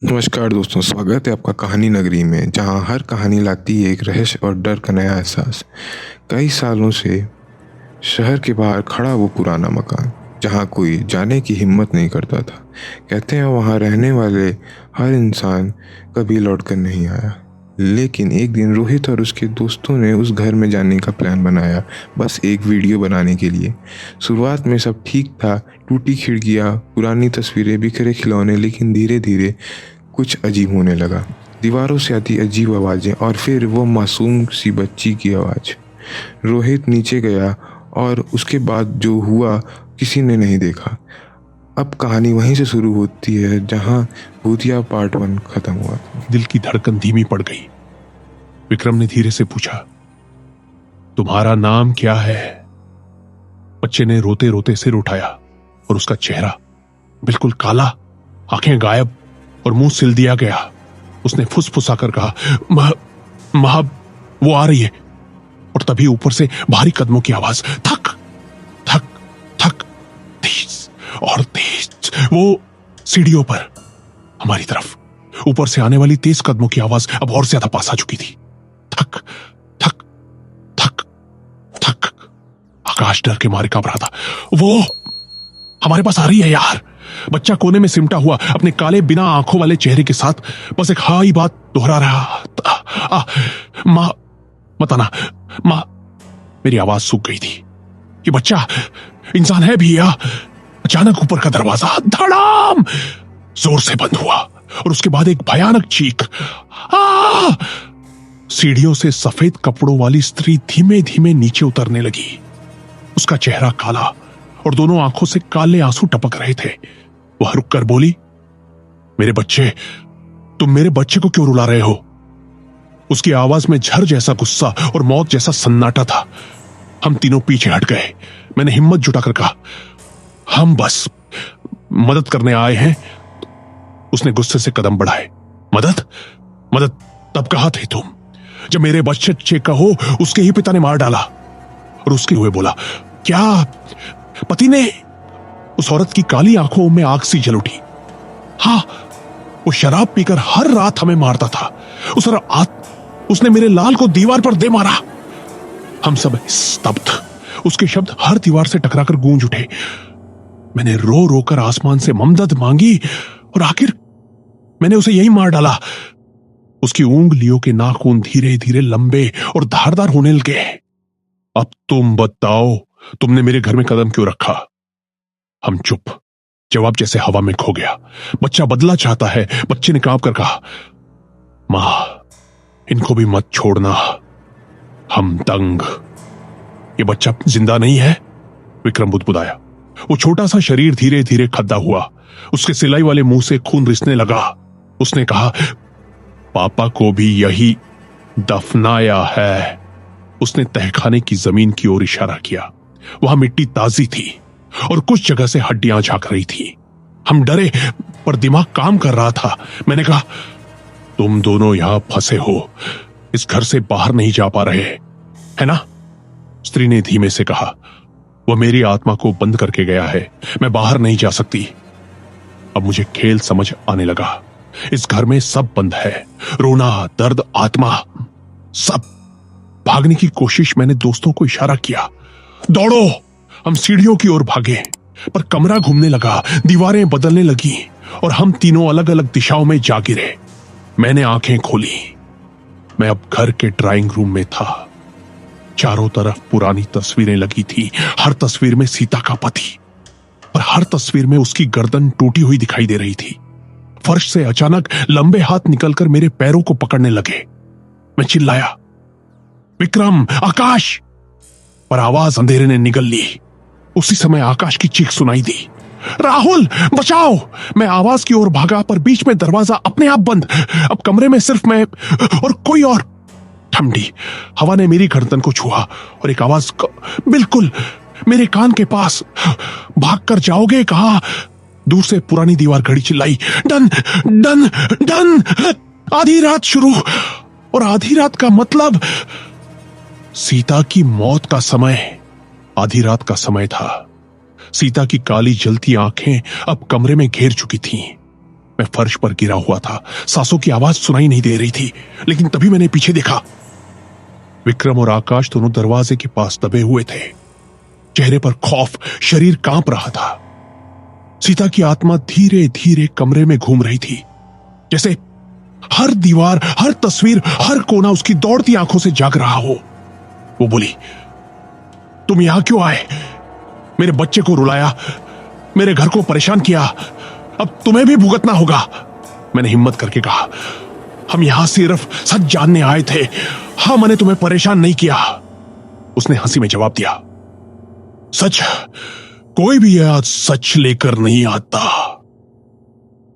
नमस्कार दोस्तों, स्वागत है आपका कहानी नगरी में, जहां हर कहानी लाती है एक रहस्य और डर का नया एहसास। कई सालों से शहर के बाहर खड़ा वो पुराना मकान, जहां कोई जाने की हिम्मत नहीं करता था। कहते हैं वहां रहने वाले हर इंसान कभी लौटकर नहीं आया। लेकिन एक दिन रोहित और उसके दोस्तों ने उस घर में जाने का प्लान बनाया, बस एक वीडियो बनाने के लिए। शुरुआत में सब ठीक था, टूटी खिड़कियाँ, पुरानी तस्वीरें, बिखरे खिलौने, लेकिन धीरे धीरे कुछ अजीब होने लगा। दीवारों से आती अजीब आवाज़ें और फिर वो मासूम सी बच्ची की आवाज़। रोहित नीचे गया और उसके बाद जो हुआ किसी ने नहीं देखा। अब कहानी वहीं से शुरू होती है जहां भूतिया पार्ट 1 खत्म हुआ। दिल की धड़कन धीमी पड़ गई। विक्रम ने धीरे से पूछा, तुम्हारा नाम क्या है? बच्चे ने रोते रोते सिर उठाया और उसका चेहरा बिल्कुल काला, आंखें गायब और मुंह सिल दिया गया। उसने फुसफुसाकर कहा, मां, वो आ रही है। और तभी ऊपर से भारी कदमों की आवाज, थक थक थक, तेज और तेज, वो सीढ़ियों पर हमारी तरफ। ऊपर से आने वाली तेज कदमों की आवाज अब और ज्यादा पास आ चुकी थी। थक थक थक थक। आकाश डर के मारे कांप रहा था। वो हमारे पास आ रही है यार। बच्चा कोने में सिमटा हुआ अपने काले बिना आंखों वाले चेहरे के साथ बस एक हाँ ही बात दोहरा रहा। मां, मत आना मां। मेरी आवाज सूख गई थी। ये बच्चा इंसान है भी या? अचानक ऊपर का दरवाजा धड़ाम जोर से बंद हुआ और उसके बाद एक भयानक चीख। सीढ़ियों से सफेद कपड़ों वाली स्त्री धीमे धीमे नीचे उतरने लगी। उसका चेहरा काला और दोनों आंखों से काले आंसू टपक रहे थे। वह रुककर बोली, मेरे बच्चे, तुम मेरे बच्चे को क्यों रुला रहे हो? उसकी आवाज में झर जैसा गुस्सा और मौत जैसा सन्नाटा था। हम तीनों पीछे हट गए। मैंने हिम्मत जुटाकर कहा, हम बस मदद करने आए हैं। उसने गुस्से से कदम बढ़ाए। मदद? मदद तब कहा थे तुम जब मेरे बच्चे को उसके ही पिता ने मार डाला। और उसके हुए बोला, क्या पति ने? उस औरत की काली आंखों में आग सी जल उठी। हाँ, वो शराब पीकर हर रात हमें मारता था। उसने मेरे लाल को दीवार पर दे मारा। हम सब स्तब्ध। उसके शब्द हर दीवार से टकराकर गूंज उठे। मैंने रो रो कर आसमान से ममदद मांगी और आखिर मैंने उसे यही मार डाला। उसकी उंगलियों के नाखून धीरे धीरे लंबे और धारदार होने लगे। अब तुम बताओ, तुमने मेरे घर में कदम क्यों रखा? हम चुप। जवाब जैसे हवा में खो गया। बच्चा बदला चाहता है, बच्चे ने कांप कर कहा, मां, इनको भी मत छोड़ना, हम दंग। ये बच्चा जिंदा नहीं है? विक्रम बुदबुदाया। वो छोटा सा शरीर धीरे धीरे खद्दा हुआ। उसके सिलाई वाले मुंह से खून रिसने लगा। उसने कहा, पापा को भी यही दफनाया है। उसने तहखाने की जमीन की ओर इशारा किया। वहां मिट्टी ताजी थी और कुछ जगह से हड्डियां झांक रही थी। हम डरे पर दिमाग काम कर रहा था। मैंने कहा, तुम दोनों यहां फंसे हो, इस घर से बाहर नहीं जा पा रहे, है ना? स्त्री ने धीमे से कहा, वह मेरी आत्मा को बंद करके गया है, मैं बाहर नहीं जा सकती। अब मुझे खेल समझ आने लगा। इस घर में सब बंद है, रोना, दर्द, आत्मा, सब। भागने की कोशिश। मैंने दोस्तों को इशारा किया, दौड़ो। हम सीढ़ियों की ओर भागे, पर कमरा घूमने लगा, दीवारें बदलने लगी और हम तीनों अलग अलग दिशाओं में जा गिरे। मैंने आंखें खोली। मैं अब घर के ड्राइंग रूम में था। चारों तरफ पुरानी तस्वीरें लगी थी। हर तस्वीर में सीता का पति, पर हर तस्वीर में उसकी गर्दन टूटी हुई दिखाई दे रही थी। फर्श से अचानक लंबे हाथ निकलकर मेरे पैरों को पकड़ने लगे। मैं चिल्लाया, विक्रम, आकाश! पर आवाज अंधेरे ने निगल ली। उसी समय आकाश की चीख सुनाई दी, राहुल, बचाओ! मैं आवाज की ओर भागा, पर बीच में दरवाजा अपने आप बंद। अब कमरे में सिर्फ मैं और कोई और। ठंडी हवा ने मेरी गर्दन को छुआ और एक आवाज बिल्कुल मेरे कान के पास, भाग कर जाओगे कहा? दूर से पुरानी दीवार घड़ी चिल्लाई, डन डन डन। आधी रात शुरू, और आधी रात का मतलब सीता की मौत का समय। आधी रात का समय था। सीता की काली जलती आंखें अब कमरे में घेर चुकी थीं। मैं फर्श पर गिरा हुआ था। सांसों की आवाज सुनाई नहीं दे रही थी, लेकिन तभी मैंने पीछे देखा। विक्रम और आकाश दोनों दरवाजे के पास दबे हुए थे। चेहरे पर खौफ, शरीर कांप रहा था। सीता की आत्मा धीरे धीरे कमरे में घूम रही थी, जैसे हर दीवार, हर तस्वीर, हर कोना उसकी दौड़ती आंखों से जाग रहा हो। वो बोली, तुम यहां क्यों आए? मेरे बच्चे को रुलाया, मेरे घर को परेशान किया, अब तुम्हें भी भुगतना होगा। मैंने हिम्मत करके कहा, हम यहां सिर्फ सच जानने आए थे, हाँ मैंने तुम्हें परेशान नहीं किया। उसने हंसी में जवाब दिया, सच, कोई भी आज सच लेकर नहीं आता,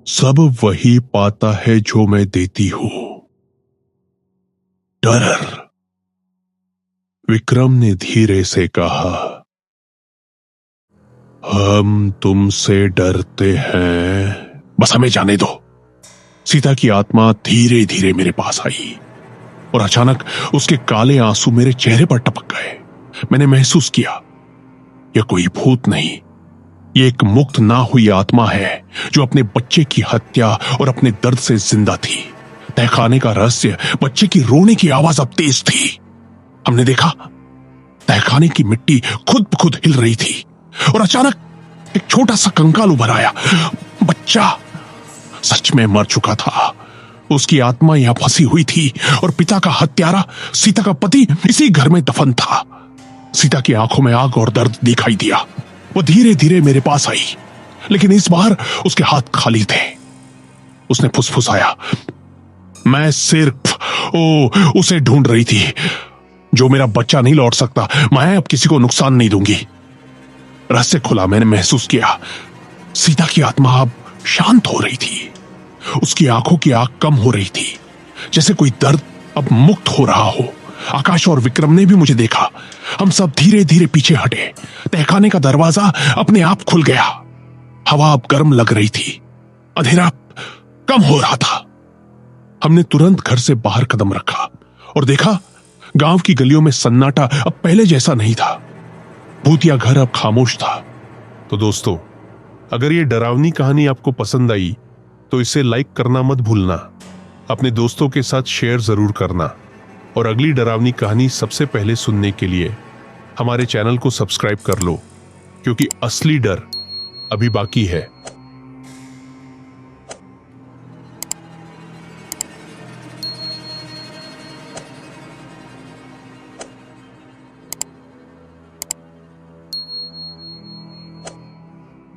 सब वही पाता है जो मैं देती हूं, डर। विक्रम ने धीरे से कहा, हम तुमसे डरते हैं, बस हमें जाने दो। सीता की आत्मा धीरे धीरे मेरे पास आई और अचानक उसके काले आंसू मेरे चेहरे पर टपक गए। मैंने महसूस किया, यह कोई भूत नहीं, यह एक मुक्त ना हुई आत्मा है जो अपने बच्चे की हत्या और अपने दर्द से जिंदा थी। तहखाने का रहस्य, बच्चे की रोने की आवाज अब तेज थी। हमने देखा, तहखाने की मिट्टी खुद ब खुद हिल रही थी और अचानक एक छोटा सा कंकाल उभर आया। बच्चा सच में मर चुका था। उसकी आत्मा यहां फंसी हुई थी और पिता का हत्यारा, सीता का पति, इसी घर में दफन था। सीता की आंखों में आग और दर्द दिखाई दिया। वो धीरे धीरे मेरे पास आई, लेकिन इस बार उसके हाथ खाली थे। उसने फुसफुसाया, मैं सिर्फ उसे ढूंढ रही थी जो मेरा बच्चा नहीं लौट सकता। मैं अब किसी को नुकसान नहीं दूंगी। रहस्य खुला। मैंने महसूस किया, सीता की आत्मा अब शांत हो रही थी। उसकी आंखों की आग कम हो रही थी, जैसे कोई दर्द अब मुक्त हो रहा हो। आकाश और विक्रम ने भी मुझे देखा। हम सब धीरे धीरे पीछे हटे। तहखाने का दरवाजा अपने आप खुल गया। हवा अब गर्म लग रही थी, अंधेरा कम हो रहा था। हमने तुरंत घर से बाहर कदम रखा और देखा, गांव की गलियों में सन्नाटा अब पहले जैसा नहीं था। भूतिया घर अब खामोश था। तो दोस्तों, अगर ये डरावनी कहानी आपको पसंद आई तो इसे लाइक करना मत भूलना, अपने दोस्तों के साथ शेयर जरूर करना और अगली डरावनी कहानी सबसे पहले सुनने के लिए हमारे चैनल को सब्सक्राइब कर लो, क्योंकि असली डर अभी बाकी है।